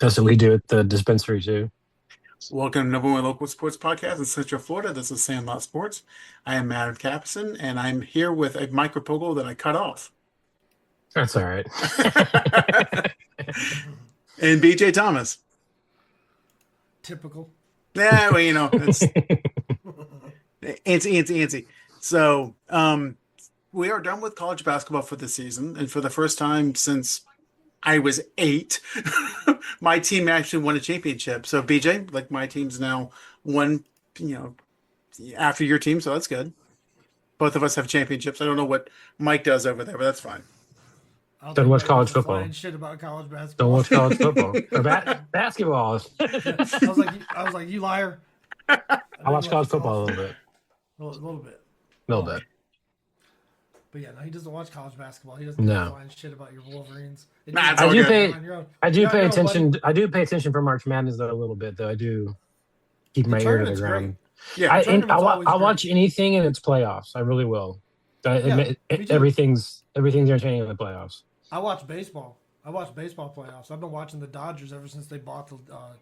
That's what we do at the dispensary too. Welcome to number one local sports podcast in Central Florida. This is Sandlot Sports. I am Matt Capson, and I'm here with a micropogo that I cut off. That's all right. And BJ Thomas. Typical. Yeah, well, it's antsy. So, we are done with college basketball for the season, and for the first time since I was 8, my team actually won a championship. So, BJ, like my team's now won, after your team, so that's good. Both of us have championships. I don't know what Mike does over there, but that's fine. Don't watch college football. Shit about college basketball. Don't watch college football or basketball. I was like, you liar. I watch college football a little bit. A little bit. But yeah, no, he doesn't watch college basketball. He doesn't find shit about your Wolverines. I do pay attention. I do pay attention for March Madness though a little bit though. I do keep my ear to the ground. Yeah, I watch anything in its playoffs. I really will. Everything's entertaining in the playoffs. I watch baseball. I watch baseball playoffs. I've been watching the Dodgers ever since they bought the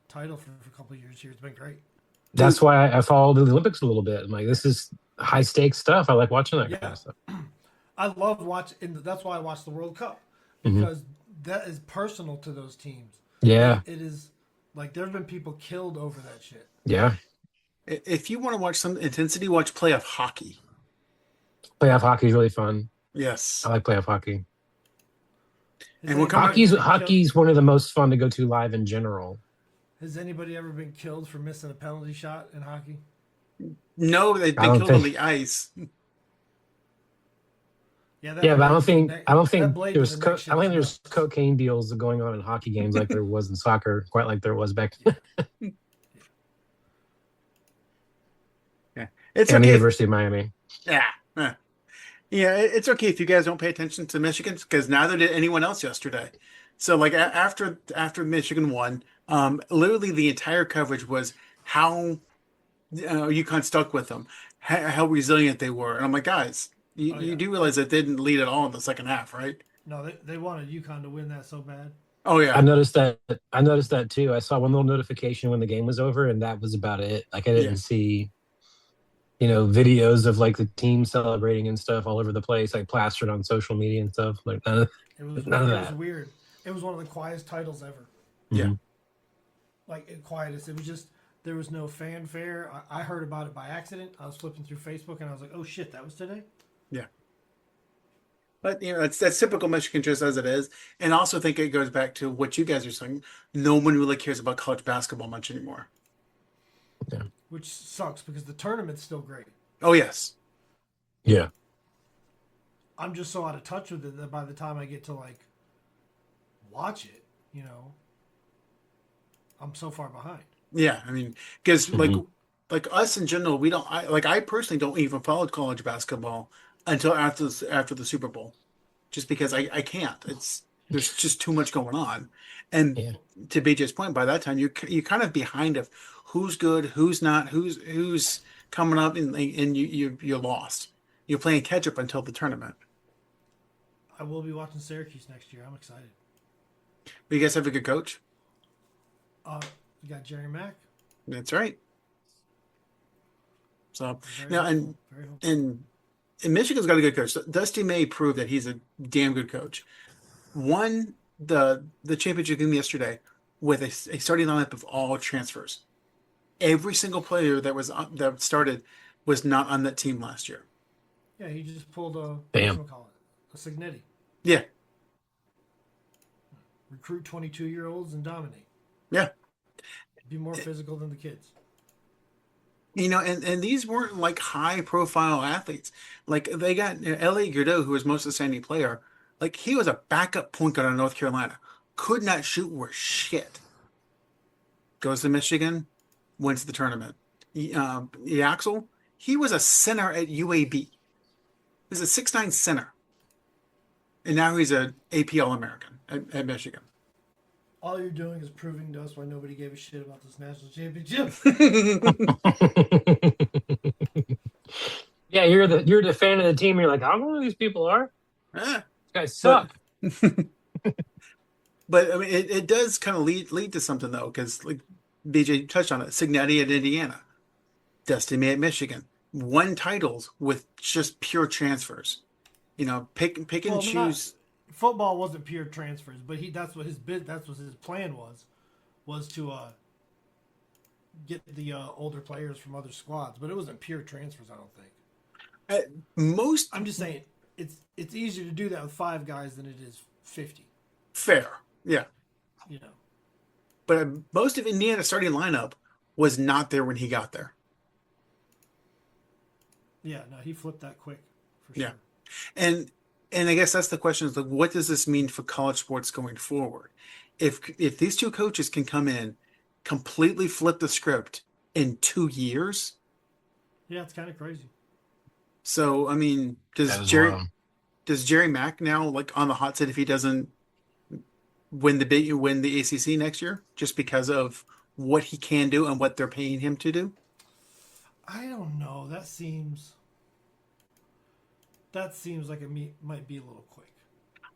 title for a couple of years here. It's been great. That's why I follow the Olympics a little bit. I'm like, this is high stakes stuff. I like watching that kind of stuff. I love watching. That's why I watch the World Cup because that is personal to those teams. Yeah, it is. Like there's been people killed over that shit. Yeah. If you want to watch some intensity, watch playoff hockey. Playoff hockey is really fun. Yes, I like playoff hockey. And hockey's one of the most fun to go to live in general. Has anybody ever been killed for missing a penalty shot in hockey? No, they've been killed on the ice. But I don't think there's cocaine deals going on in hockey games like there was in soccer, quite like there was back then. Yeah, it's and okay. University of Miami. Yeah, it's okay if you guys don't pay attention to Michigan because neither did anyone else yesterday. So, like after Michigan won, literally the entire coverage was how UConn stuck with them, how resilient they were, and I'm like, guys, you do realize that they didn't lead at all in the second half, right? No, they wanted UConn to win that so bad. Oh yeah, I noticed that too. I saw one little notification when the game was over, and that was about it. Like I didn't see. Videos of like the team celebrating and stuff all over the place, like plastered on social media and stuff. Like none of that. It was weird. It was one of the quietest titles ever. Yeah. Like quietest. It was just there was no fanfare. I heard about it by accident. I was flipping through Facebook and I was like, "Oh shit, that was today." Yeah. But that's typical Michigan just as it is, and I also think it goes back to what you guys are saying. No one really cares about college basketball much anymore. Yeah. Which sucks because the tournament's still great. Oh, yes. Yeah. I'm just so out of touch with it that by the time I get to, watch it, I'm so far behind. Yeah, I mean, because, like us in general, we don't... I personally don't even follow college basketball until after the Super Bowl. Just because I can't. There's just too much going on. And to BJ's point, by that time, you're kind of behind of who's good, who's not, who's coming up, and you're lost. You're playing catch up until the tournament. I will be watching Syracuse next year. I'm excited. But you guys have a good coach? You got Jerry Mack. That's right. So now, and Michigan's got a good coach. Dusty May proved that he's a damn good coach. Won the championship game yesterday with a starting lineup of all transfers. Every single player that started was not on that team last year. Yeah, he just pulled a Signetti. Yeah. Recruit 22-year-olds and dominate. Yeah. Be more physical than the kids. And these weren't like high profile athletes. Like they got L.A. Godot, who was most outstanding player. Like he was a backup point guard in North Carolina. Could not shoot worth shit. Goes to Michigan, wins the tournament. Yaxel, he was a center at UAB. He was a 6'9" center. And now he's an AP All-American at Michigan. All you're doing is proving to us why nobody gave a shit about this national championship. Yeah, you're the fan of the team. You're like, I don't know who these people are. These guys suck. But I mean, it does kind of lead to something though, because like BJ touched on it, Signetti at Indiana, Dusty May at Michigan, won titles with just pure transfers. Pick and Well, not choose. football wasn't pure transfers, but that's what his plan was to get the older players from other squads, but it wasn't pure transfers. I don't think. Uh, most I'm just saying it's easier to do that with 5 guys than it is 50. fair, yeah. You know. But most of Indiana's starting lineup was not there when he got there. Yeah, no, he flipped that quick for Yeah. sure. And I guess that's the question is like, what does this mean for college sports going forward? If these two coaches can come in, completely flip the script in 2 years. Yeah, it's kind of crazy. So I mean, That is wild. does Jerry Mack now like on the hot seat if he doesn't win the ACC next year just because of what he can do and what they're paying him to do? I don't know. That seems like might be a little quick.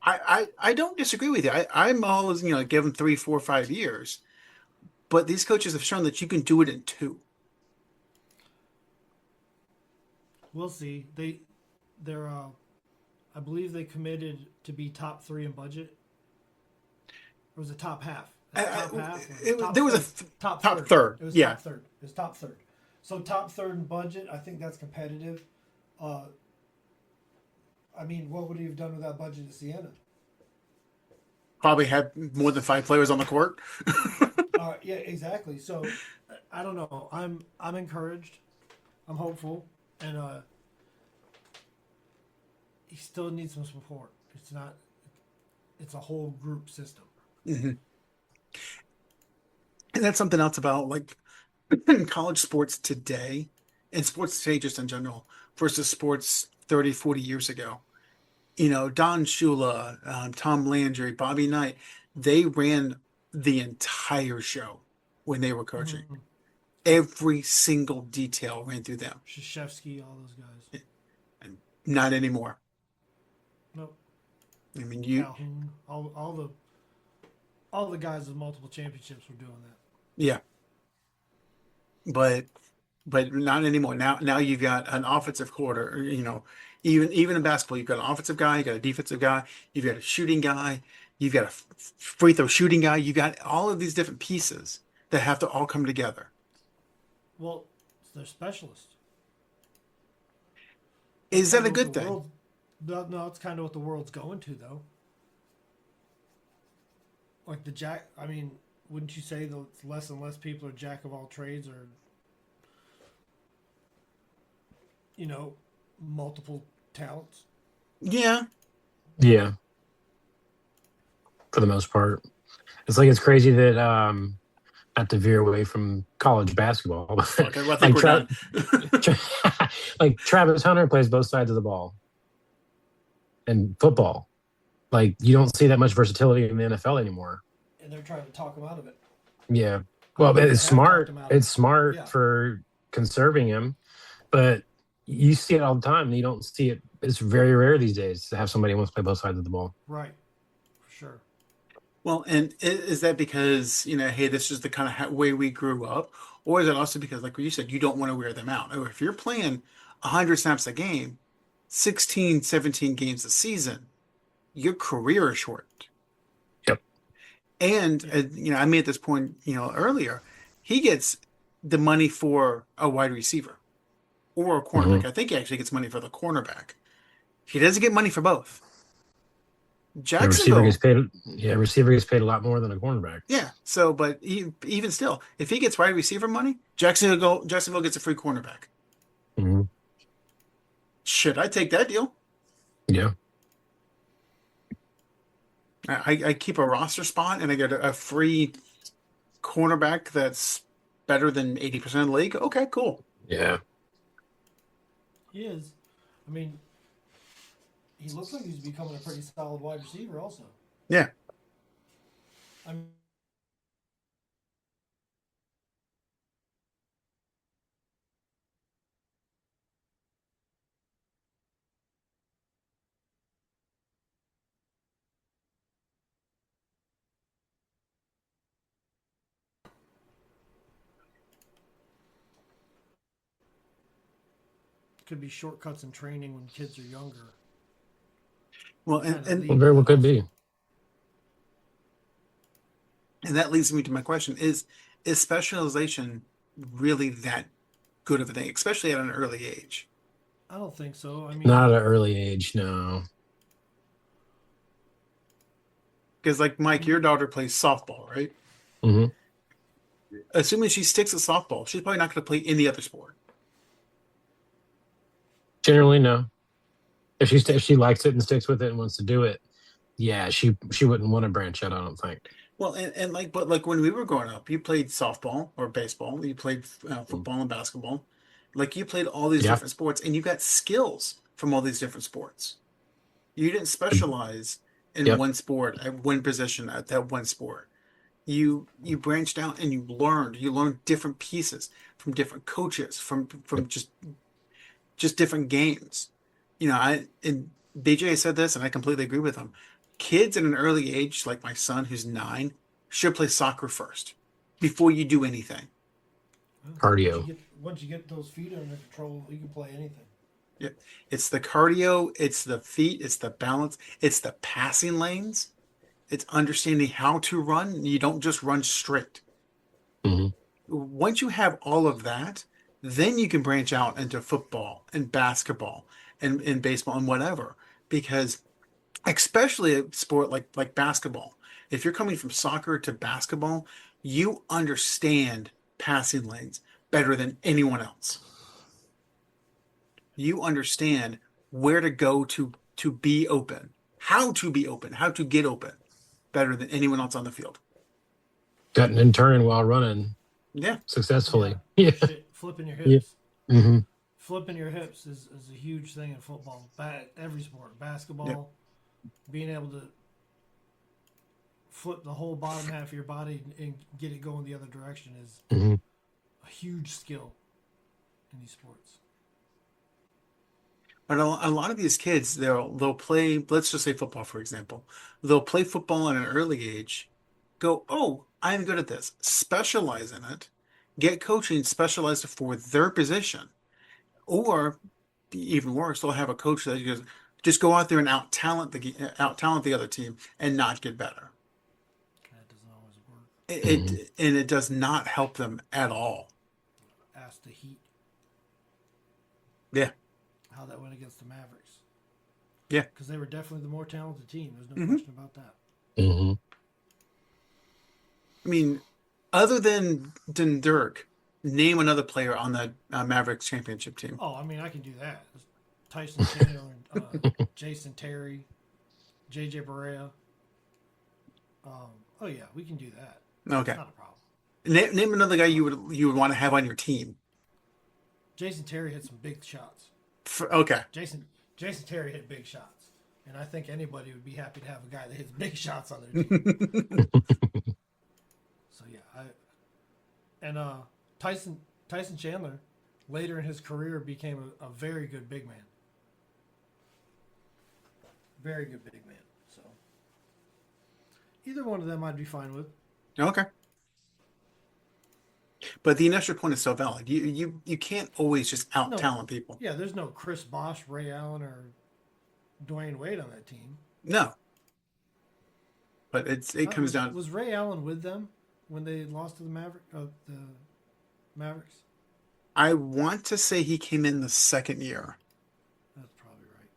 I don't disagree with you. I'm always, give them 3, 4, 5 years, but these coaches have shown that you can do it in two. We'll see. They're I believe they committed to be top 3 in budget. Or was it top half? Top half. There was top top third. third. It was Yeah. top third. It was top third. So top third in budget. I think that's competitive. Uh, I mean, what would he have done with that budget at Siena? Probably had more than 5 players on the court. Yeah, exactly. So I don't know. I'm encouraged. I'm hopeful, and he still needs some support. It's not. It's a whole group system. Mm-hmm. And that's something else about like college sports today and sports today just in general versus sports 30, 40 years ago. Don Shula, Tom Landry, Bobby Knight, they ran the entire show when they were coaching. Mm-hmm. Every single detail ran through them. Krzyzewski, all those guys. And not anymore. Nope. I mean, Calhoun, all the guys with multiple championships were doing that. yeah, but not anymore. Now you've got an offensive quarter. Even in basketball, you've got an offensive guy, you got a defensive guy, you've got a shooting guy, you've got a free throw shooting guy. You got all of these different pieces that have to all come together. Well, they're specialists. Is that a good thing? No, it's kind of what the world's going to, though. Like I mean, wouldn't you say that less and less people are jack of all trades or, multiple talents? Yeah. Yeah. For the most part. It's crazy that not to veer away from college basketball. Okay, well, I think we're done. Like Travis Hunter plays both sides of the ball. And football. Like you don't see that much versatility in the NFL anymore. And they're trying to talk him out of it. Yeah. Well, it's smart. It's smart Yeah. for conserving him, but you see it all the time. And you don't see it. It's very rare these days to have somebody who wants to play both sides of the ball. Right. For sure. Well, and is that because, hey, this is the kind of way we grew up? Or is it also because, like you said, you don't want to wear them out? Or if you're playing 100 snaps a game, 16, 17 games a season, your career is short. Yep. And, I made this point, earlier. He gets the money for a wide receiver or a cornerback. Mm-hmm. I think he actually gets money for the cornerback. He doesn't get money for both. Jacksonville. Receiver gets paid a lot more than a cornerback. Yeah. So, but even still, if he gets wide receiver money, Jacksonville gets a free cornerback. Mm-hmm. Should I take that deal? Yeah. I keep a roster spot and I get a free cornerback that's better than 80% of the league. Okay, cool. Yeah. He is. I mean, he looks like he's becoming a pretty solid wide receiver also. Yeah. I mean, could be shortcuts in training when kids are younger. Well, very well could be. And that leads me to my question: Is specialization really that good of a thing, especially at an early age? I don't think so. I mean, not at an early age, no. Because, like Mike, your daughter plays softball, right? Mm-hmm. Assuming she sticks at softball, she's probably not going to play any other sport. Generally, no. If she likes it and sticks with it and wants to do it, yeah, she wouldn't want to branch out, I don't think. Well, and like, but like when we were growing up, you played softball or baseball, you played football and basketball, like you played all these different sports, and you got skills from all these different sports. You didn't specialize in one sport at one position at that one sport. You branched out and you learned different pieces from different coaches, from just different games. And BJ said this, and I completely agree with him. Kids at an early age, like my son who's 9, should play soccer first before you do anything. Cardio. Once you get those feet under control, you can play anything. Yeah, it's the cardio, it's the feet, it's the balance, it's the passing lanes, it's understanding how to run. You don't just run straight. Mm-hmm. Once you have all of that, then you can branch out into football and basketball and baseball and whatever. Because especially a sport like basketball, if you're coming from soccer to basketball, you understand passing lanes better than anyone else. You understand where to go to be open, how to be open, how to get open better than anyone else on the field. Cutting and turning while running. Yeah. Successfully. Yeah. Flipping your hips. Yeah. Mm-hmm. Flipping your hips is a huge thing in football. Every sport. Basketball, being able to flip the whole bottom half of your body and get it going the other direction is a huge skill in these sports. But a lot of these kids, they'll play, let's just say football, for example. They'll play football at an early age, go, oh, I'm good at this, specialize in it, get coaching specialized for their position. Or even worse, they'll have a coach that goes, just go out there and out talent the other team and not get better. That doesn't always work. And it does not help them at all. Ask the Heat. Yeah. How that went against the Mavericks. Yeah. Because they were definitely the more talented team. There's no question about that. Mm-hmm. I mean, other than Dirk, name another player on the Mavericks championship team. Oh, I mean, I can do that. Tyson Chandler, Jason Terry, JJ Barea. Oh yeah, we can do that. Okay. It's not a problem. Name another guy you would want to have on your team. Jason Terry hit some big shots. Okay. Jason Terry hit big shots, and I think anybody would be happy to have a guy that hits big shots on their team. So yeah, Tyson Chandler later in his career became a very good big man. Very good big man. So either one of them I'd be fine with. Okay. But the initial point is so valid. You can't always just out-talent people. Yeah, there's no Chris Bosh, Ray Allen, or Dwayne Wade on that team. No. But it comes down. Was Ray Allen with them when they lost to the Mavericks? I want to say he came in the second year. That's probably right.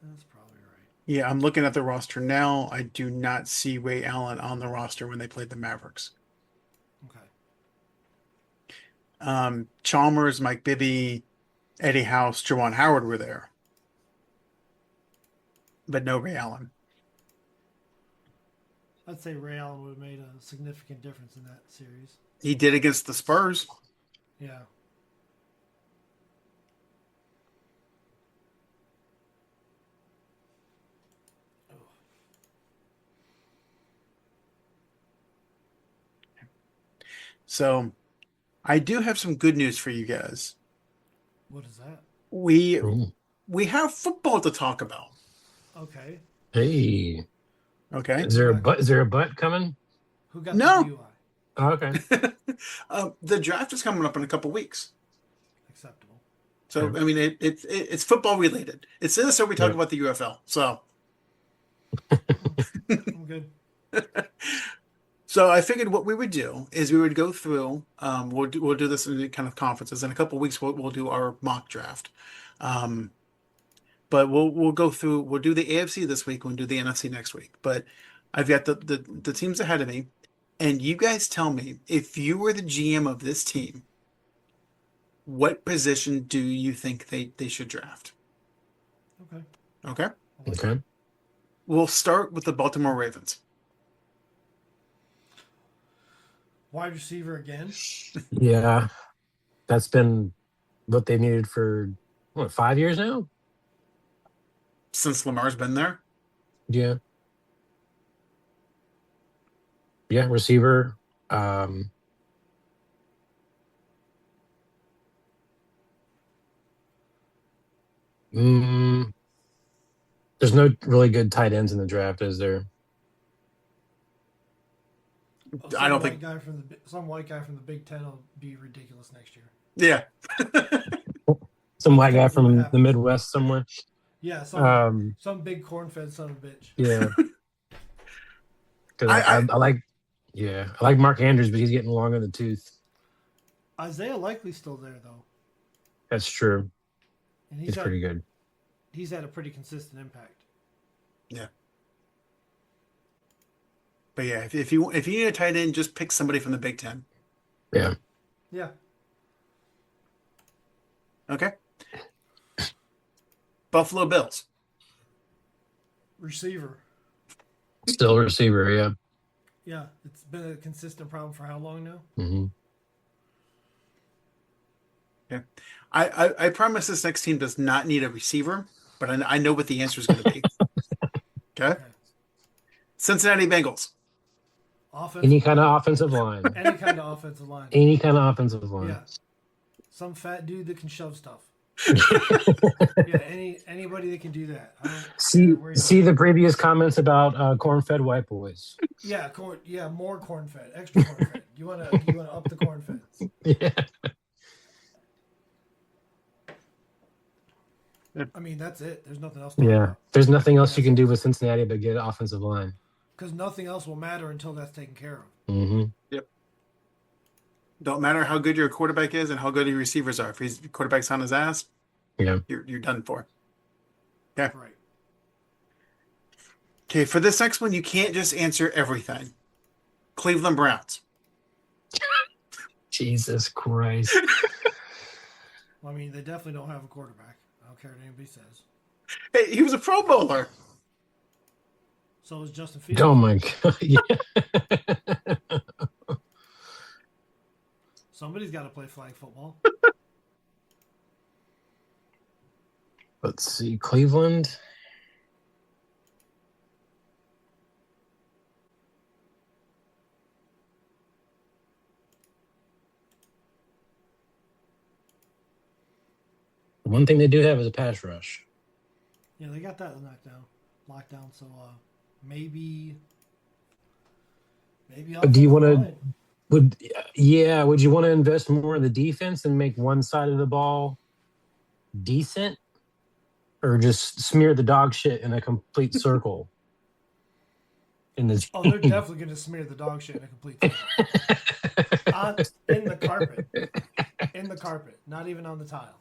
That's probably right. Yeah, I'm looking at the roster now. I do not see Ray Allen on the roster when they played the Mavericks. Okay. Chalmers, Mike Bibby, Eddie House, Juwan Howard were there. But no Ray Allen. I'd say Ray Allen would have made a significant difference in that series. He did against the Spurs. Yeah. So I do have some good news for you guys. What is that? We have football to talk about. Okay. Hey, Okay. is there a butt? Is there a butt coming? Who got No. the DUI? Oh, okay. The draft is coming up in a couple weeks. Acceptable. So, I mean, it's football related. It's this, so we talk Yep. about the UFL. So, I'm good. so I figured what we would do is we would go through. We'll do this in kind of conferences. In a couple weeks, we'll do our mock draft. But we'll go through. We'll do the AFC this week. We'll do the NFC next week. But I've got the teams ahead of me, and you guys tell me if you were the GM of this team, what position do you think they should draft? Okay. Okay. Okay. We'll start with the Baltimore Ravens. Wide receiver again. Yeah, that's been what they needed for 5 years now. Since Lamar's been there. Yeah. Yeah, receiver. There's no really good tight ends in the draft, is there? I don't think Some white guy from the Big Ten will be ridiculous next year. Yeah. Some white guy from the Midwest somewhere. Yeah, some big corn-fed son of a bitch. Yeah. Because I like Mark Andrews, but he's getting long in the tooth. Isaiah Likely's still there though. That's true. And he's pretty good. He's had a pretty consistent impact. Yeah. But yeah, if you need a tight end, just pick somebody from the Big Ten. Yeah. Yeah. Okay. Buffalo Bills. Receiver. Still receiver, yeah. Yeah, it's been a consistent problem for how long now? Mm-hmm. Yeah. I promise this next team does not need a receiver, but I know what the answer is going to be. Okay. Cincinnati Bengals. Any kind of offensive line. Any kind of offensive line. Any kind of offensive line. Yeah. Some fat dude that can shove stuff. Yeah, anybody that can do that. See the previous comments about corn-fed white boys. Yeah, more corn-fed, extra corn-fed. You wanna up the corn-feds. Yeah. I mean, that's it. There's nothing else. There's nothing else you can do with Cincinnati but get offensive line. Because nothing else will matter until that's taken care of. Mm-hmm. Yep. Don't matter how good your quarterback is and how good your receivers are. If his quarterback's on his ass, you're done for. Okay. Right. Okay, for this next one, you can't just answer everything. Cleveland Browns. Jesus Christ. Well, I mean, they definitely don't have a quarterback. I don't care what anybody says. Hey, he was a Pro Bowler. So was Justin Fields. Oh my God. Yeah. Somebody's got to play flag football. Let's see. Cleveland. One thing they do have is a pass rush. Yeah, they got that lockdown. So maybe. Do you want to? Would you want to invest more in the defense and make one side of the ball decent, or just smear the dog shit in a complete circle? Oh, they're definitely going to smear the dog shit in a complete circle. In the carpet, not even on the tile.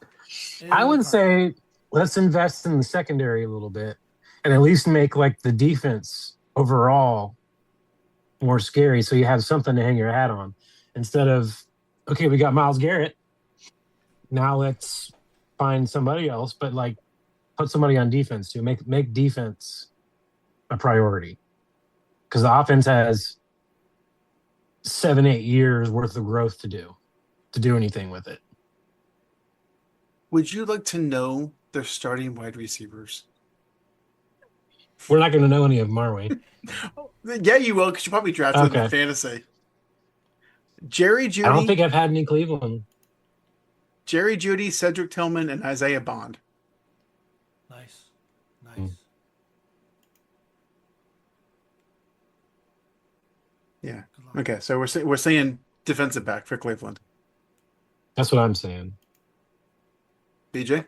I would say let's invest in the secondary a little bit, and at least make like the defense overall more scary, so you have something to hang your hat on instead of, okay, we got Myles Garrett, now let's find somebody else, but like put somebody on defense too. Make defense a priority, because the offense has 7-8 years worth of growth to do anything with it. Would you like to know their starting wide receivers? We're not going to know any of them, are we? Yeah, you will, because you probably drafted them in fantasy. Jerry Jeudy. I don't think I've had any Cleveland. Jerry Jeudy, Cedric Tillman, and Isaiah Bond. Nice. Yeah. Okay, so we're saying defensive back for Cleveland. That's what I'm saying. BJ?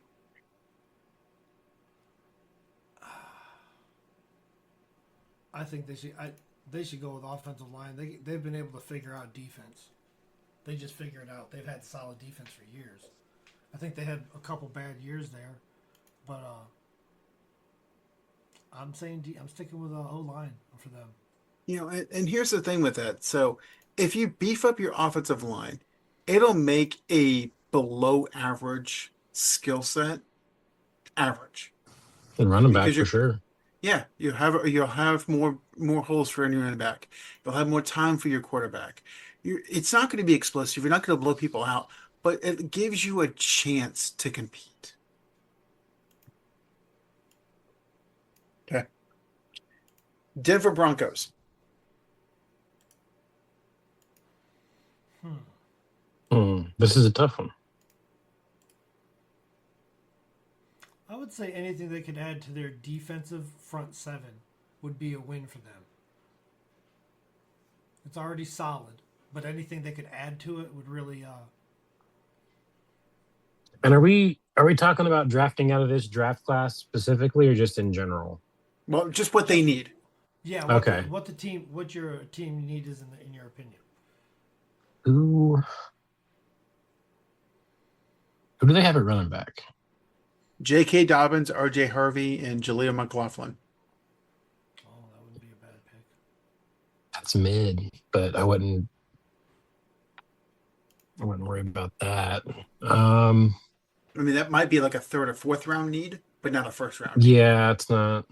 I think they should go with offensive line. They've been able to figure out defense. They just figure it out. They've had solid defense for years. I think they had a couple bad years there, but I'm sticking with O line for them. You know, and here's the thing with that. So if you beef up your offensive line, it'll make a below average skill set average. And running back Because for sure. Yeah, you'll have more holes for your running back. You'll have more time for your quarterback. It's not going to be explosive. You're not going to blow people out, but it gives you a chance to compete. Okay. Denver Broncos. This is a tough one. I would say anything they could add to their defensive front seven would be a win for them. It's already solid, but anything they could add to it would really. And are we talking about drafting out of this draft class specifically, or just in general? Well, just what they need. Yeah. Okay. What your team need is in your opinion. Who do they have at running back? J.K. Dobbins, R.J. Harvey, and Jaleel McLaughlin. Oh, that wouldn't be a bad pick. That's mid, but I wouldn't worry about that. I mean, that might be like a third or fourth round need, but not a first round need. Yeah, it's not.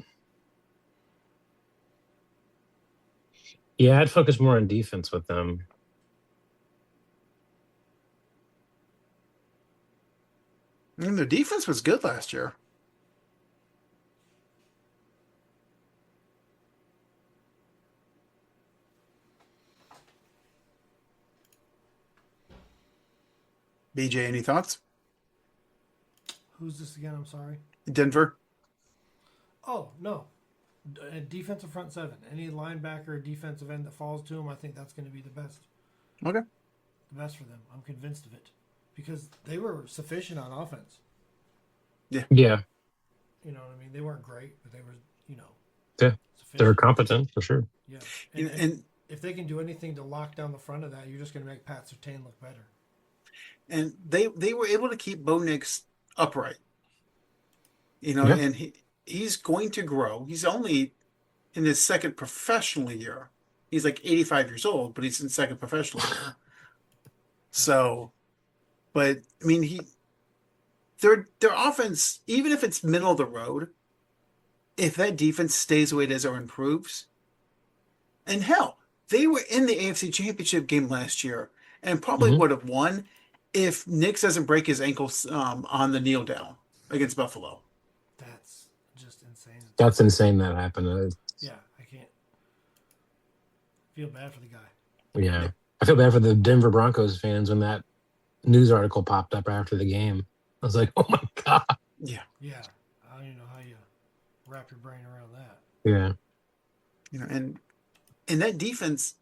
Yeah, I'd focus more on defense with them. I mean, their defense was good last year. BJ, any thoughts? Who's this again? I'm sorry. Denver. Oh no, defensive front seven. Any linebacker or defensive end that falls to him, I think that's going to be the best. Okay. The best for them. I'm convinced of it. Because they were sufficient on offense. Yeah. Yeah. You know what I mean? They weren't great, but they were, Yeah. sufficient. They were competent for sure. Yeah. And if they can do anything to lock down the front of that, you're just going to make Pat Surtain look better. And they were able to keep Bo Nix upright. Yeah. And he's going to grow. He's only in his second professional year. He's like 85 years old, but he's in second professional year. So, but I mean, their offense, even if it's middle of the road, if that defense stays the way it is or improves, and hell, they were in the AFC Championship game last year and probably would have won if Nix doesn't break his ankles on the kneel down against Buffalo. That's just insane. That's insane that happened. Yeah, I can't feel bad for the guy. Yeah. I feel bad for the Denver Broncos fans when that news article popped up after the game. I was like, oh my God. Yeah. Yeah. I don't even know how you wrap your brain around that. Yeah. And that defense,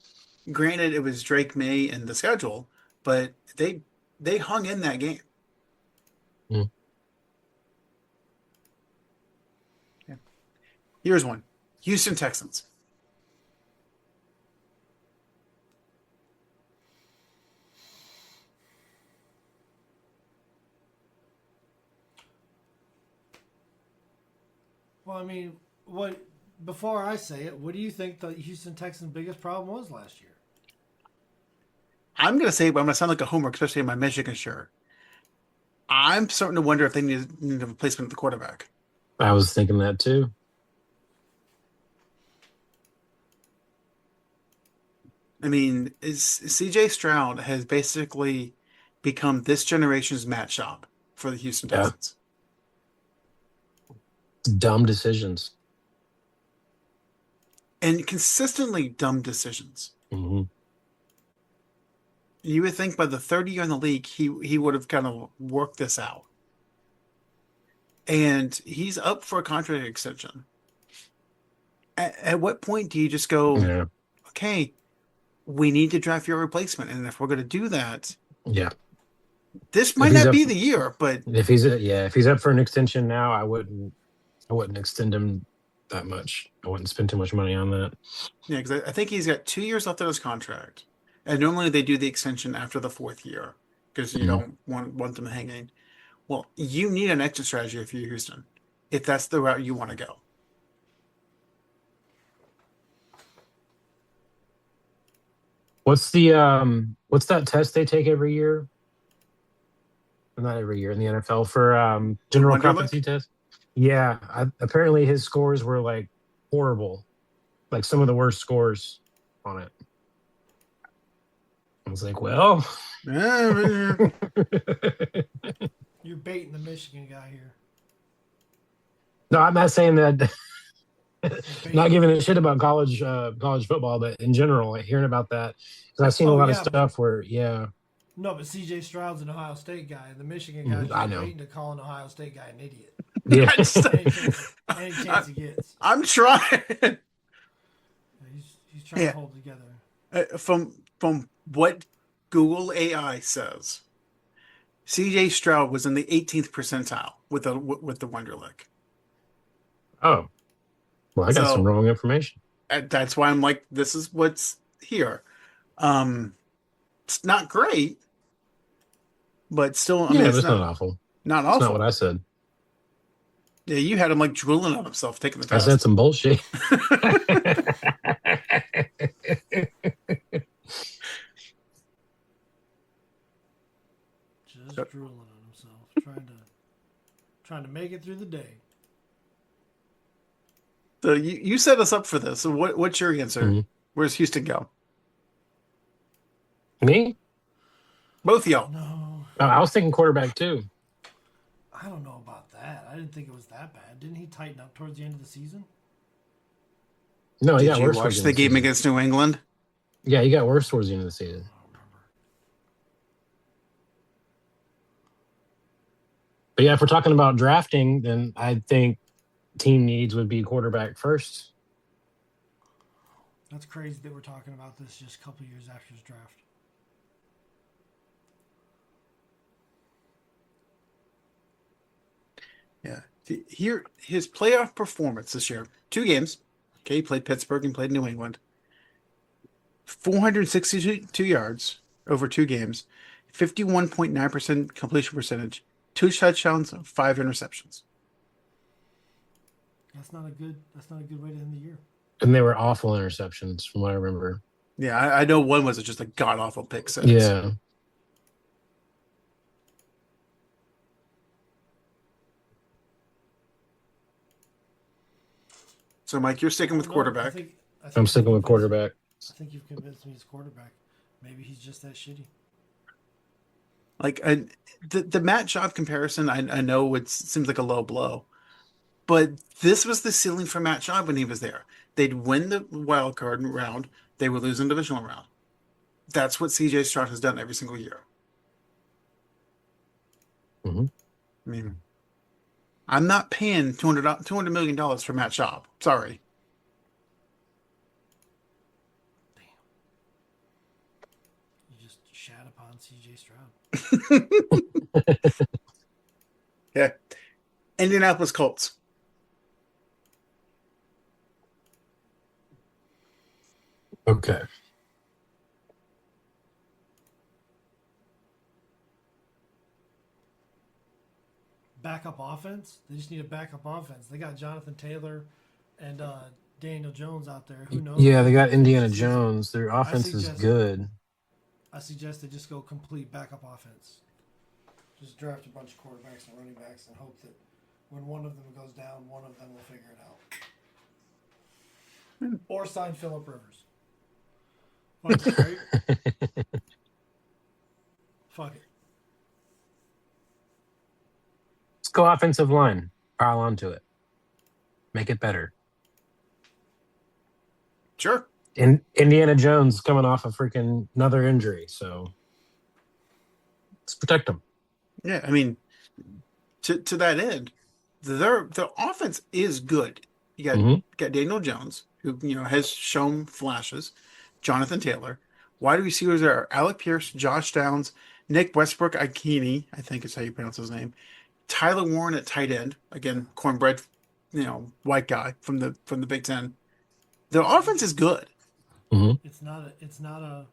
granted it was Drake May and the schedule, but they hung in that game. Mm. Yeah. Here's one. Houston Texans. Well, I mean, before I say it, what do you think the Houston Texans' biggest problem was last year? I'm going to say, but I'm going to sound like a homer, especially in my Michigan shirt. I'm starting to wonder if they need a replacement at the quarterback. I was thinking that too. I mean, CJ Stroud has basically become this generation's Matt Schaub for the Houston Texans. Dumb decisions. And consistently dumb decisions. Mm-hmm. You would think by the third year in the league, he would have kind of worked this out. And he's up for a contract extension. At what point do you just go, okay, we need to draft your replacement. And if we're going to do that, Yeah. this might not be the year, but if he's up for an extension now, I wouldn't extend him that much. I wouldn't spend too much money on that. Yeah, because I think he's got 2 years left of his contract. And normally they do the extension after the 4th year because you don't want them hanging. Well, you need an exit strategy if you're Houston, if that's the route you want to go. What's that test they take every year? Not every year in the NFL for general competency test. Yeah, apparently his scores were like horrible, like some of the worst scores on it. I was like, well, you're baiting the Michigan guy here. No, I'm not saying that. Not giving a shit about college football, but in general, like, hearing about that because I've seen a lot of stuff where, No, but C.J. Stroud's an Ohio State guy, and the Michigan guy's I know. waiting to call an Ohio State guy an idiot. Yeah, any chance he gets. I'm trying. He's trying to hold together. From what Google AI says, C.J. Stroud was in the 18th percentile with the Wonderlic. Oh. Well, I got some wrong information. That's why I'm like, this is what's here. It's not great, but still, I mean, it's not awful. Not awful. That's not what I said. Yeah, you had him like drooling on himself taking the test. I said some bullshit. Just drooling on himself, trying to make it through the day. So you set us up for this. So what's your answer? Mm-hmm. Where's Houston go? Me? Both of y'all. No. I was thinking quarterback too. I don't know about that. I didn't think it was that bad. Didn't he tighten up towards the end of the season? No, he got worse. Did you watch the game against New England? Yeah, he got worse towards the end of the season. I don't remember. But yeah, if we're talking about drafting, then I think team needs would be quarterback first. That's crazy that we're talking about this just a couple years after his draft. Yeah. Here, his playoff performance this year, 2 games. Okay, he played Pittsburgh and played New England. 462 yards over 2 games, 51.9% completion percentage, 2 touchdowns, 5 interceptions. That's not a good way to end the year. And they were awful interceptions, from what I remember. Yeah, I know one was just a god awful pick six. Yeah. So, Mike, you're sticking with quarterback. I'm sticking with quarterback. I think you've convinced me he's quarterback. Maybe he's just that shitty. Like the Matt Schaub comparison, I know it seems like a low blow, but this was the ceiling for Matt Schaub when he was there. They'd win the wild card round, they would lose in the divisional round. That's what CJ Stroud has done every single year. Mm-hmm. I mean, I'm not paying $200 million for Matt Schaub. Sorry. Damn. You just shat upon CJ Stroud. Yeah. Indianapolis Colts. Okay. Backup offense? They just need a backup offense. They got Jonathan Taylor and Daniel Jones out there. Who knows? Yeah, they got Indiana Jones. Their offense is good. I suggest they just go complete backup offense. Just draft a bunch of quarterbacks and running backs and hope that when one of them goes down, one of them will figure it out. Or sign Phillip Rivers. Fuck it, right? Fuck it. Let's go offensive line. Pile onto it. Make it better. Sure. Indiana Jones coming off a freaking another injury, so let's protect them. Yeah, I mean, to that end, their offense is good. You got Daniel Jones, who has shown flashes. Jonathan Taylor. Wide receivers are Alec Pierce, Josh Downs, Nick Westbrook Ikini, I think is how you pronounce his name. Tyler Warren at tight end. Again, cornbread, white guy from the Big Ten. Their offense is good. Mm-hmm. It's not a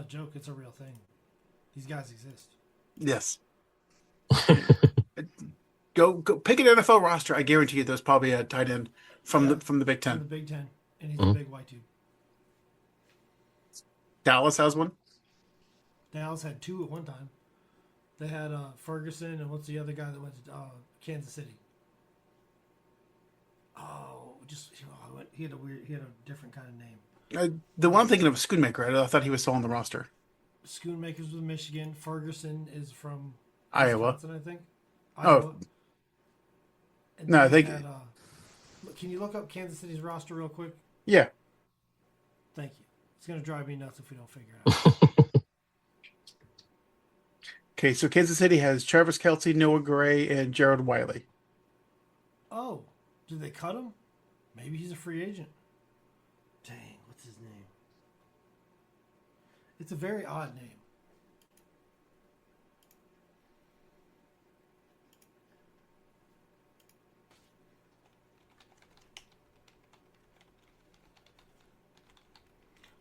joke. It's a real thing. These guys exist. Yes. Go pick an NFL roster. I guarantee you there's probably a tight end from the Big From the Ten. Big Ten, and he's a big white dude. Dallas has one. Dallas had 2 at one time. They had Ferguson, and what's the other guy that went to Kansas City? He had a different kind of name. The one I'm thinking of is Schoonmaker. I thought he was still on the roster. Schoonmaker's with Michigan. Ferguson is from Iowa. Wisconsin, I think. Oh. Iowa. And No, I think. Can you look up Kansas City's roster real quick? Yeah. Thank you. It's going to drive me nuts if we don't figure it out. Okay, so Kansas City has Travis Kelce, Noah Gray, and Jared Wiley. Oh, did they cut him? Maybe he's a free agent. Dang, what's his name? It's a very odd name.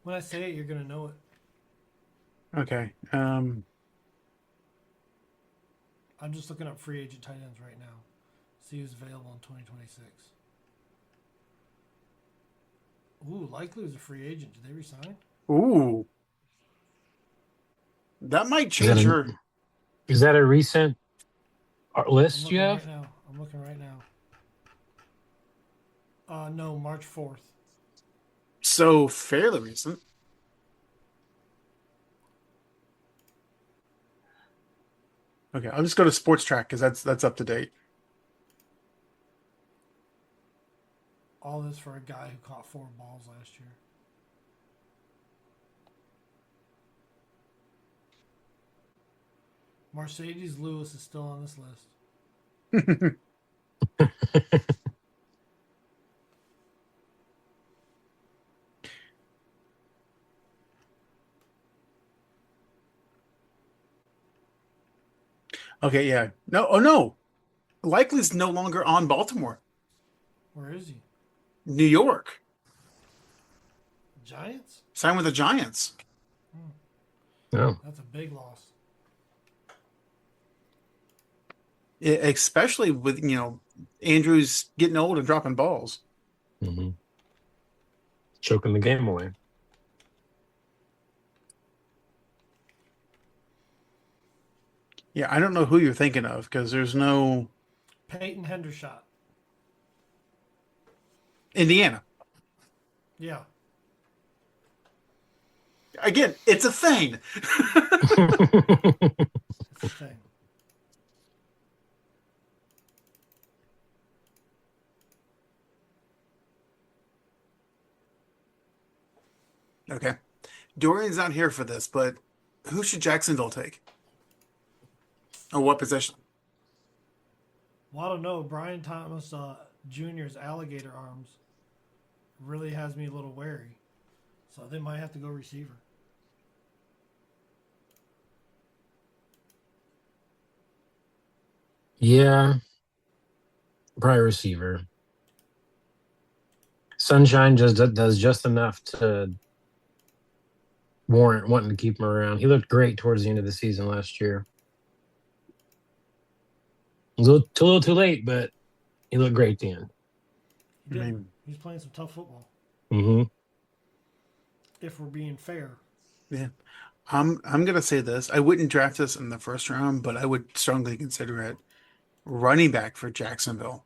When I say it, you're going to know it. Okay. I'm just looking up free agent tight ends right now. See who's available in 2026. Ooh, Likely was a free agent. Did they resign? Ooh. That might change her. Is that a recent list you have? I'm looking right now. No, March 4th. So fairly recent. Okay, I'll just go to Sports Track because that's up to date. All this for a guy who caught 4 balls last year. Mercedes Lewis is still on this list. Okay, yeah. No, oh no. Likely's no longer on Baltimore. Where is he? New York. Giants? Signed with the Giants. Oh. That's a big loss. Especially with, Andrews getting old and dropping balls. Mm-hmm. Choking the game away. Yeah, I don't know who you're thinking of because there's no Peyton Hendershot. Indiana. Yeah. Again, it's a thing. It's a thing. Okay. Dorian's not here for this, but who should Jacksonville take? Or what position? Well, I don't know. Brian Thomas Jr.'s alligator arms really has me a little wary. So they might have to go receiver. Yeah. Probably receiver. Sunshine just does just enough to warrant wanting to keep him around. He looked great towards the end of the season last year. A little too late, but he looked great at the end. He did. He's playing some tough football. Mm-hmm. If we're being fair. Yeah. I'm gonna say this. I wouldn't draft this in the first round, but I would strongly consider it running back for Jacksonville.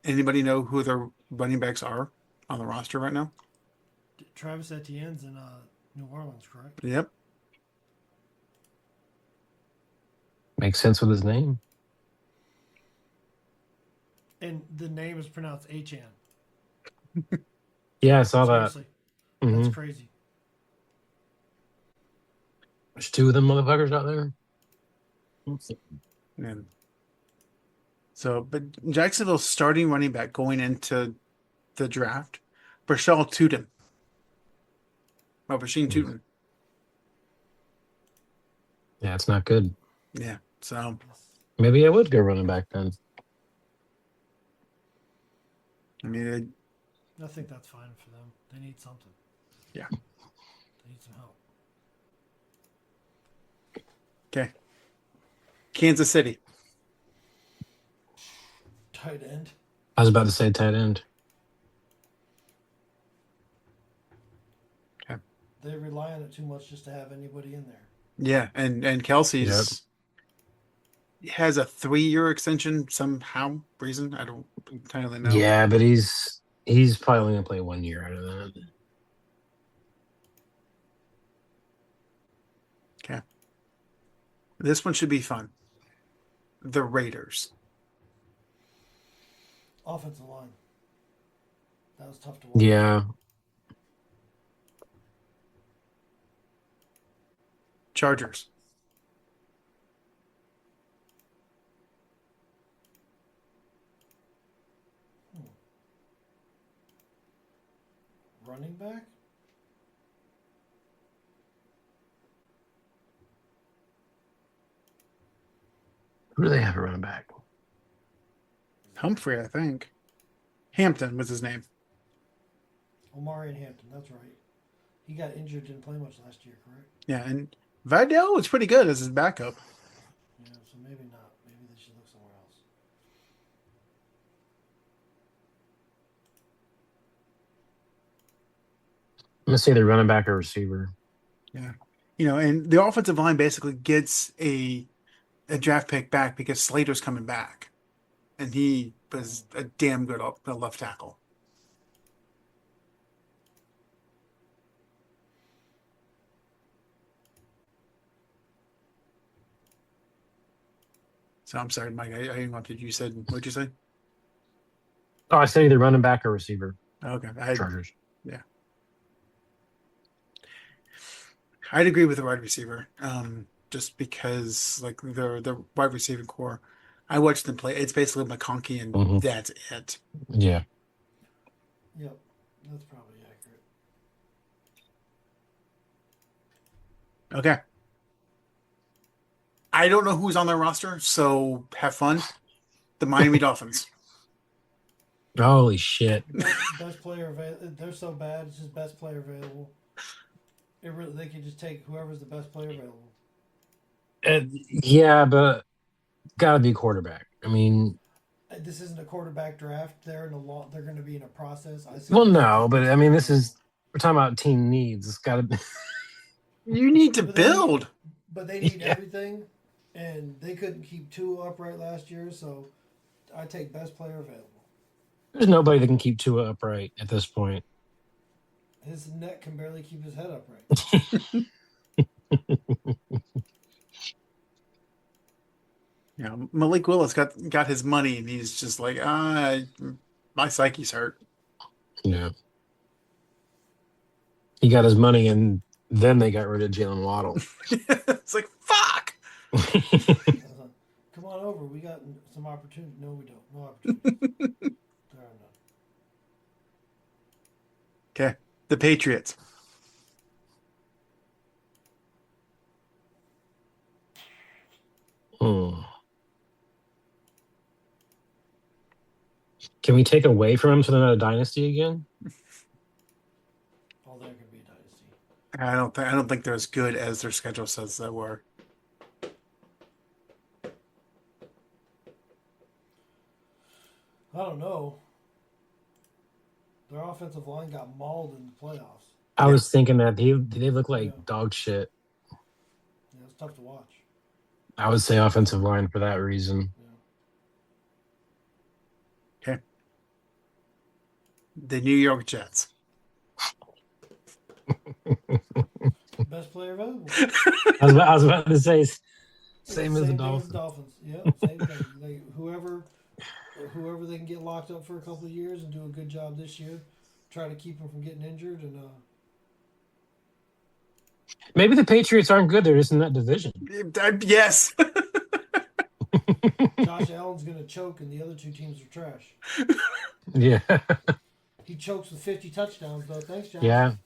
Anybody know who their running backs are on the roster right now? Travis Etienne's in New Orleans, correct? Yep. Makes sense with his name. And the name is pronounced H-N. Yeah, I saw Seriously. that. Mm-hmm. That's crazy. There's 2 of them motherfuckers out there. And so, but Jacksonville's starting running back going into the draft Brashal Tootin. Oh, Basheen Tootin. Yeah, it's not good. Yeah, so maybe I would go running back then. I mean, I think that's fine for them. They need something. Yeah. They need some help. Okay. Kansas City. Tight end. I was about to say tight end. Okay. They rely on it too much just to have anybody in there. Yeah, and Kelsey's has a 3-year extension somehow reason. I don't entirely know. Yeah, but he's probably only gonna play 1 year out of that. Okay. This one should be fun. The Raiders. Offensive line. That was tough to watch. Yeah. Chargers. Running back? Who do they have a running back? Humphrey, I think. Hampton was his name. Omari and Hampton, that's right. He got injured, didn't play much last year, correct? Yeah, and Vidal was pretty good as his backup. Yeah, so maybe not. Maybe they should look somewhere else. I'm gonna say they're running back or receiver. Yeah. And the offensive line basically gets a draft pick back because Slater's coming back. And he was a damn good left tackle. So I'm sorry, Mike. I interrupted you. Said, what'd you say? Oh, I said either running back or receiver. Okay. Chargers. Yeah. I'd agree with the wide receiver. Just because like the wide receiving core, I watched them play. It's basically McConkey and that's it. Yeah. Yep, that's probably accurate. Okay. I don't know who's on their roster, so have fun. The Miami Dolphins. Holy shit. Best player available. They're so bad. It's just best player available. They can just take whoever's the best player available. Yeah, but gotta be quarterback. I mean, this isn't a quarterback draft. They're going to be in a process. Well, no, but I mean, we're talking about team needs. It's gotta be. You need to build. But they need everything, and they couldn't keep Tua upright last year, so I take best player available. There's nobody that can keep Tua upright at this point. His neck can barely keep his head upright. Malik Willis got his money, and he's just like, my psyche's hurt. Yeah. He got his money, and then they got rid of Jalen Waddle. It's like, fuck! Come on over. We got some opportunity. No, we don't. No opportunity. There are none. Okay. The Patriots. Can we take away from them so they're not a dynasty again? Oh, they're gonna be a dynasty. I don't think they're as good as their schedule says they were. I don't know. Their offensive line got mauled in the playoffs. I was thinking that they look like dog shit. Yeah, it's tough to watch. I would say offensive line for that reason. Yeah. Okay. The New York Jets. Best player available. I was about to say same as the Dolphins. Yeah, same thing. Whoever they can get locked up for a couple of years and do a good job this year, try to keep them from getting injured, and maybe the Patriots aren't good. They're just in that division. Yes. Josh Allen's gonna choke, and the other two teams are trash. Yeah. He chokes with 50 touchdowns, though. Thanks, Josh. Yeah.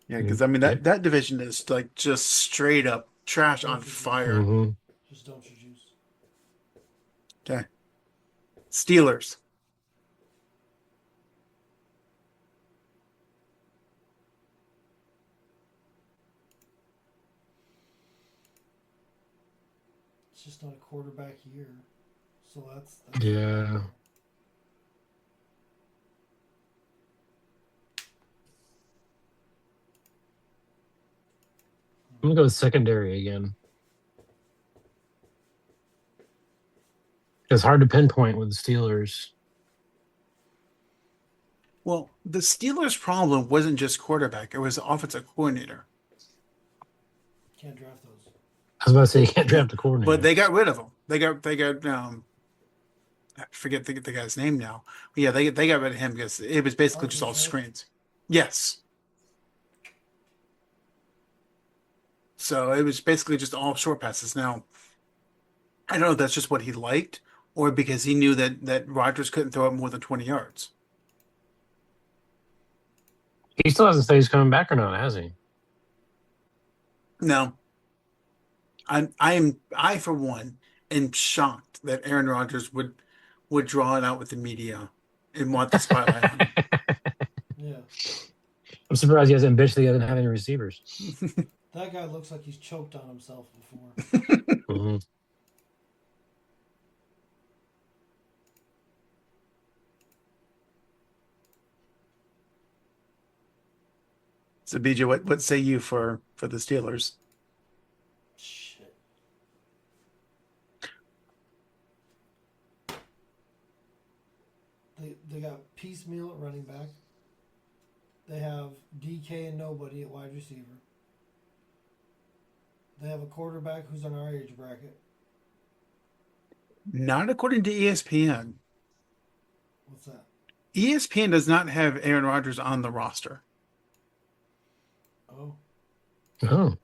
Yeah, because I mean that division is like just straight up trash on fire. Mm-hmm. Just don't your juice. Okay. Steelers. It's just not a quarterback year. So that's Yeah. I'm gonna go with secondary again. It's hard to pinpoint with the Steelers. Well, the Steelers' problem wasn't just quarterback; it was the offensive coordinator. Can't draft those. I was about to say you can't draft a coordinator. But they got rid of him. They got I forget the guy's name now. But yeah, they got rid of him because it was basically just all screens. Yes. So it was basically just all short passes. Now, I don't know if that's just what he liked or because he knew that Rodgers couldn't throw it more than 20 yards. He still hasn't said he's coming back or not, has he? No. I for one am shocked that Aaron Rodgers would draw it out with the media and want the spotlight on him. Yeah. I'm surprised he hasn't bitched that he doesn't have any receivers. That guy looks like he's choked on himself before. Mm-hmm. So BJ, what say you for the Steelers? Shit. They got piecemeal at running back. They have DK and nobody at wide receiver. They have a quarterback who's on our age bracket. Not according to ESPN. What's that? ESPN does not have Aaron Rodgers on the roster. Oh. Oh.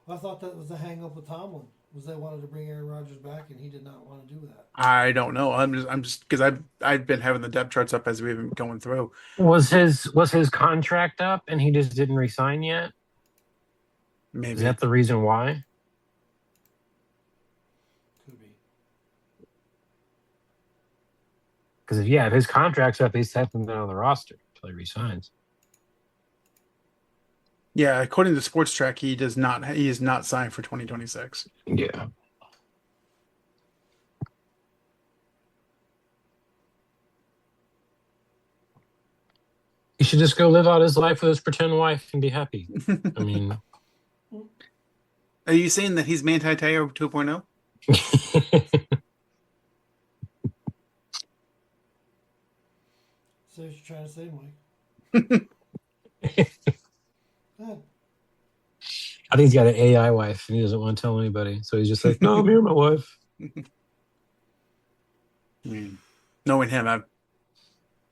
I thought that was the hang up with Tomlin. Was they wanted to bring Aaron Rodgers back and he did not want to do that. I don't know. I'm just because I've been having the depth charts up as we've been going through. Was his contract up and he just didn't resign yet? Maybe. Is that the reason why? Could be. Because if his contract's up, he's stepping down on the roster until he resigns. Yeah, according to Sports Track, he is not signed for 2026. Yeah. He should just go live out his life with his pretend wife and be happy. I mean, are you saying that he's Manti Te'o 2.0? So what you're trying to say, Mike? Good. I think he's got an AI wife and he doesn't want to tell anybody. So he's just like, no, I'm here, my wife. Knowing him,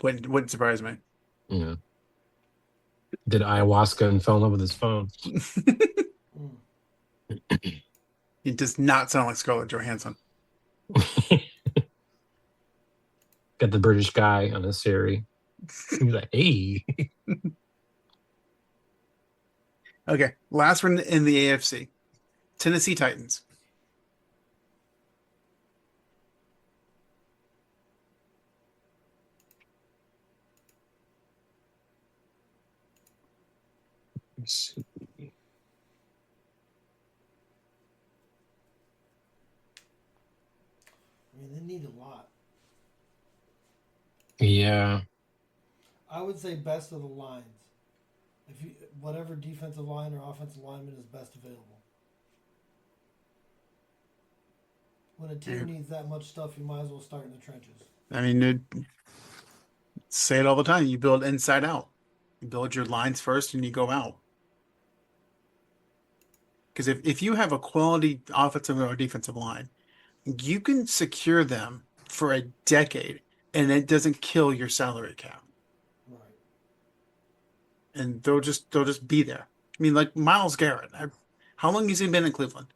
wouldn't surprise me. Yeah. Did ayahuasca and fell in love with his phone. He does not sound like Scarlett Johansson. Got the British guy on his Siri. He's like, hey. Okay, last one in the AFC. Tennessee Titans. I mean, they need a lot. Yeah. I would say best of the lines. If you whatever defensive line or offensive lineman is best available. When a team needs that much stuff, you might as well start in the trenches. I mean, say it all the time. You build inside out. You build your lines first and you go out. Because if you have a quality offensive or defensive line, you can secure them for a decade and it doesn't kill your salary cap. Right. And they'll just be there. I mean, like Myles Garrett. How long has he been in Cleveland?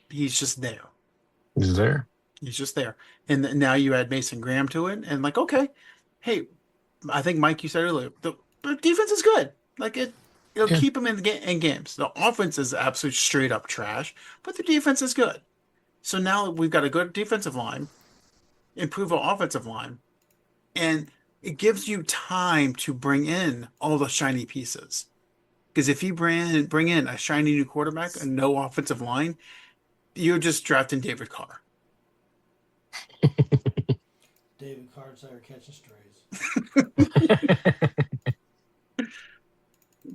He's just there. He's there. He's just there. And now you add Mason Graham to it, and like, okay, hey, I think Mike, you said earlier, the defense is good. Like it'll Yeah. keep them in games. The offense is absolute straight up trash, but the defense is good. So now we've got a good defensive line, improve our offensive line, and it gives you time to bring in all the shiny pieces. Because if you bring in a shiny new quarterback and no offensive line, you're just drafting David Carr. David Carr's there catching strays.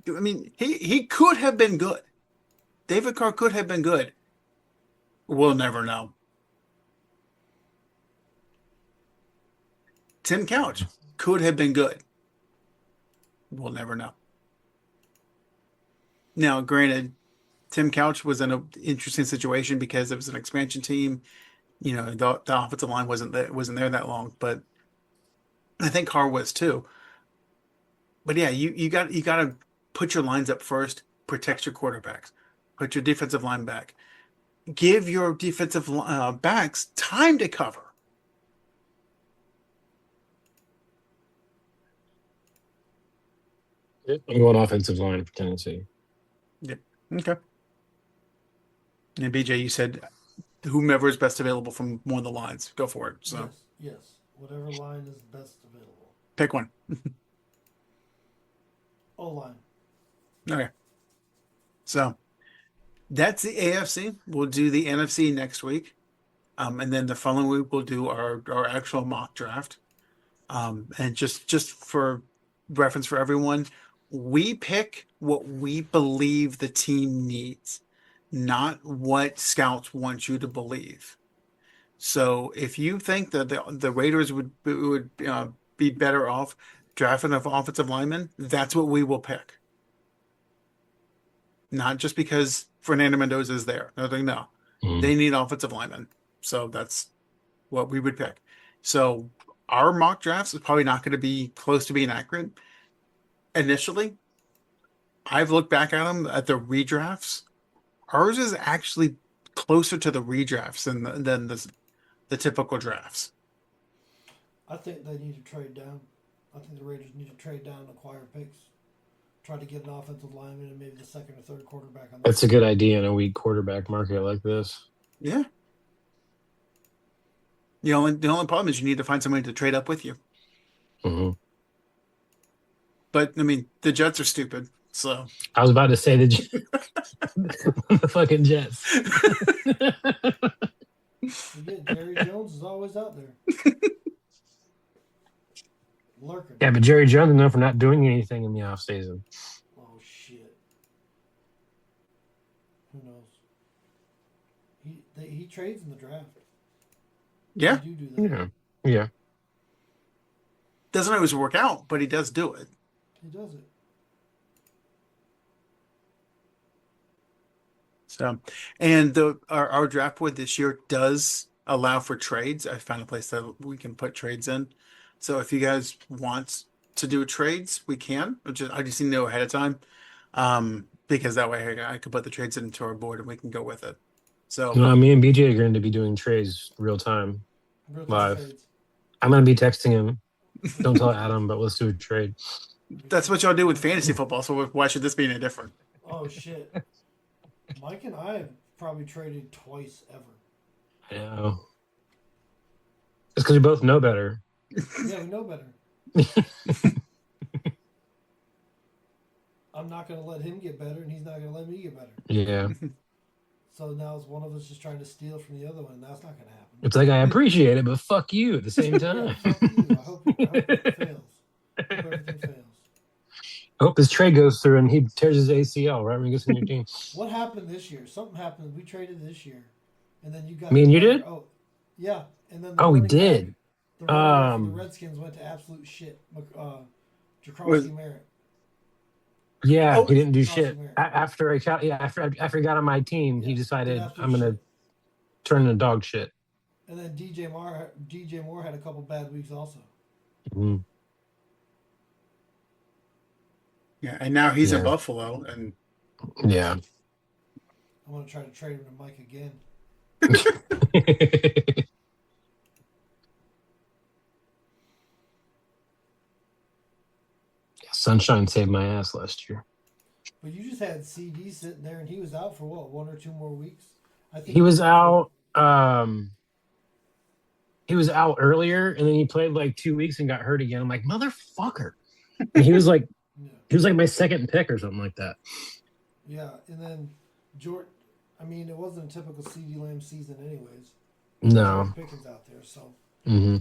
I mean, he could have been good. David Carr could have been good. We'll never know. Tim Couch could have been good. We'll never know. Now, granted, Tim Couch was in an interesting situation because it was an expansion team. You know, the offensive line wasn't there that long, but I think Carr was too. But yeah, you got to put your lines up first, protect your quarterbacks, put your defensive line back, give your defensive backs time to cover. I'm going offensive line for Tennessee. Yep. Okay. And BJ, you said whomever is best available from one of the lines, go for it. So yes. Whatever line is best available. pick one. O-line. Okay. So that's the AFC. We'll do the NFC next week. And then the following week we'll do our actual mock draft. And just for reference for everyone, we pick what we believe the team needs, not what scouts want you to believe. So if you think that the Raiders would be better off drafting an offensive lineman, that's what we will pick. Not just because Fernando Mendoza is there. No. Mm-hmm. They need offensive linemen. So that's what we would pick. So our mock drafts is probably not going to be close to being accurate. Initially, I've looked back at them at the redrafts. Ours is actually closer to the redrafts than the typical drafts. I think they need to trade down. I think the Raiders need to trade down and acquire picks. Try to get an offensive lineman and maybe the second or third quarterback on. That's a good idea in a weak quarterback market like this. Yeah. The only problem is you need to find somebody to trade up with you. Mm-hmm. But I mean, the Jets are stupid. So I was about to say the fucking Jets. Again, Jerry Jones is always out there. Lurking. Yeah, but Jerry Jones is known for not doing anything in the offseason. Oh shit. Who knows? He trades in the draft. yeah. They do that. Yeah. Doesn't always work out, but he does do it. He does it. So, and our draft board this year does allow for trades. I found a place that we can put trades in. So if you guys want to do trades, we can. I just need to know ahead of time, because that way I could put the trades into our board and we can go with it. So me and BJ are going to be doing trades real time, live. Trades. I'm going to be texting him. Don't tell Adam, but let's do a trade. That's what y'all do with fantasy football. So why should this be any different? Oh shit. Mike and I have probably traded twice ever. I know. It's because we both know better. Yeah, we know better. I'm not going to let him get better, and he's not going to let me get better. Yeah. So now it's one of us just trying to steal from the other one, and that's not going to happen. It's like, I appreciate it, but fuck you at the same time. Yeah, fuck you. I hope it fails. I hope everything fails. I hope this trade goes through and he tears his ACL right when he gets in your team. What happened this year? Something happened. We traded this year, and then you got. Me and you did? Oh, yeah. And then We did. The running back for the Redskins went to absolute shit. Jacoby Merritt. Yeah, he didn't do shit. Merritt. After I he got on my team, he decided I'm gonna turn into dog shit. And then DJ Moore had a couple bad weeks also. Mm-hmm. Yeah, and now he's in Buffalo, and yeah, I'm gonna try to trade him to Mike again. Sunshine saved my ass last year. But you just had CD sitting there, and he was out for what, 1 or 2 more weeks? I think He was out. He was out earlier, and then he played like 2 weeks and got hurt again. I'm like, motherfucker. And Yeah. he was like my second pick or something like that. Yeah, and then Jordan. I mean, it wasn't a typical CD Lamb season, anyways. No. Jordan Pickens out there, so. Mm-hmm.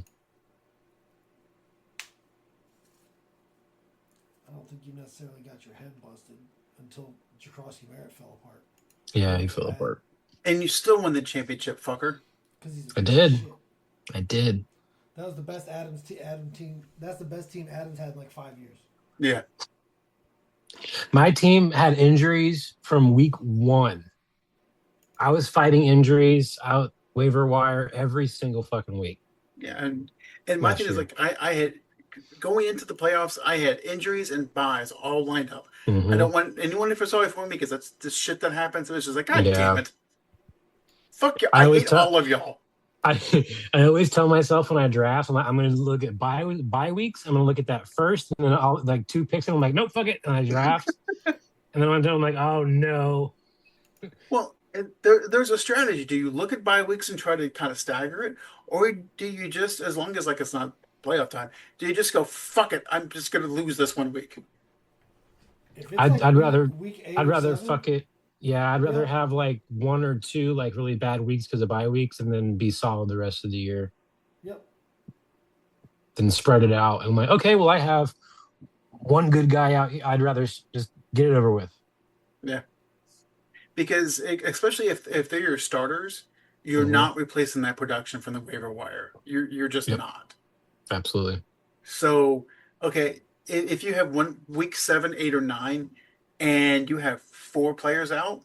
I don't think you necessarily got your head busted until Jakrowski Merritt fell apart. Yeah, he fell apart. And you still won the championship, fucker. I did. I did. That was the best Adams team. That's the best team Adams had in like 5 years. Yeah. My team had injuries from week 1. I was fighting injuries out waiver wire every single fucking week. Yeah, and my thing is like I had going into the playoffs, I had injuries and buys all lined up. Mm-hmm. I don't want anyone to feel sorry for me because that's the shit that happens. It was just like, God damn it. Fuck you. I hate all of y'all. I always tell myself when I draft, I'm going to look at bye weeks. I'm going to look at that first, and then I'll like 2 picks, and I'm like, nope, fuck it, and I draft. And then when I'm done, I'm like, oh no. Well, there's a strategy. Do you look at bye weeks and try to kind of stagger it, or do you just, as long as like it's not playoff time, do you just go, fuck it, I'm just going to lose this 1 week? I'd rather fuck it. Yeah, I'd rather have like 1 or 2 like really bad weeks because of bye weeks, and then be solid the rest of the year. Yep. Then spread it out. And I'm like, okay, well, I have 1 good guy out. I'd rather just get it over with. Yeah. Because especially if they're your starters, you're not replacing that production from the waiver wire. You're just not. Absolutely. So, okay, if you have week 7, 8, or 9, and you have 4 players out,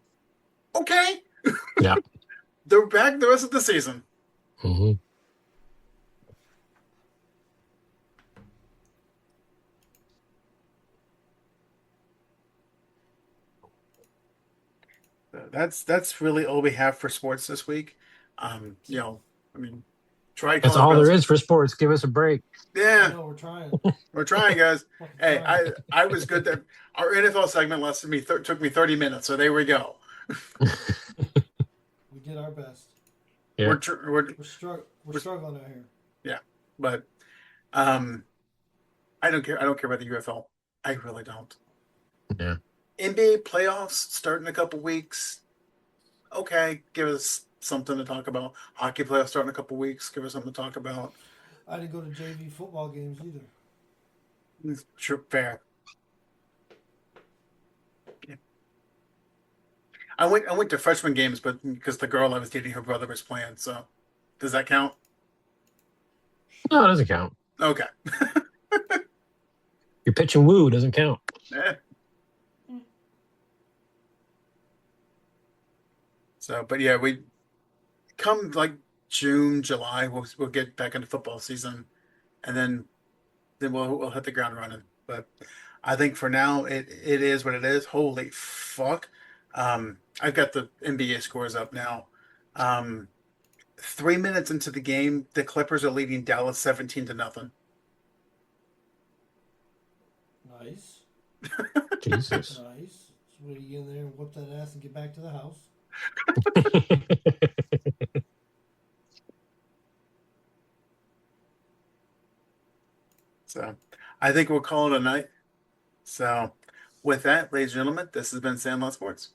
okay. Yeah. They're back the rest of the season. Mm-hmm. That's really all we have for sports this week. I mean, try. That's all there is for sports. Give us a break. Yeah, no, we're trying. We're trying, guys. Hey, I was good that our NFL segment took me 30 minutes, so there we go. We did our best. Yeah. We're struggling out here. Yeah, but I don't care. I don't care about the UFL. I really don't. Yeah. NBA playoffs start in a couple weeks. Okay, give us something to talk about. Hockey playoffs start in a couple weeks. Give us something to talk about. I didn't go to JV football games either. Sure, fair. Yeah. I went to freshman games, but because the girl I was dating, her brother was playing. So, does that count? No, it doesn't count. Okay. Your pitch and woo doesn't count. Yeah. So, but yeah, we come like June, July, we'll get back into football season, and then we'll hit the ground running. But I think for now it is what it is. Holy fuck! I've got the NBA scores up now. 3 minutes into the game, the Clippers are leading Dallas 17-0. Nice. Jesus. Nice. So what, you get in there and whoop that ass and get back to the house? So I think we'll call it a night. So with that, ladies and gentlemen, this has been Sandlot Sports.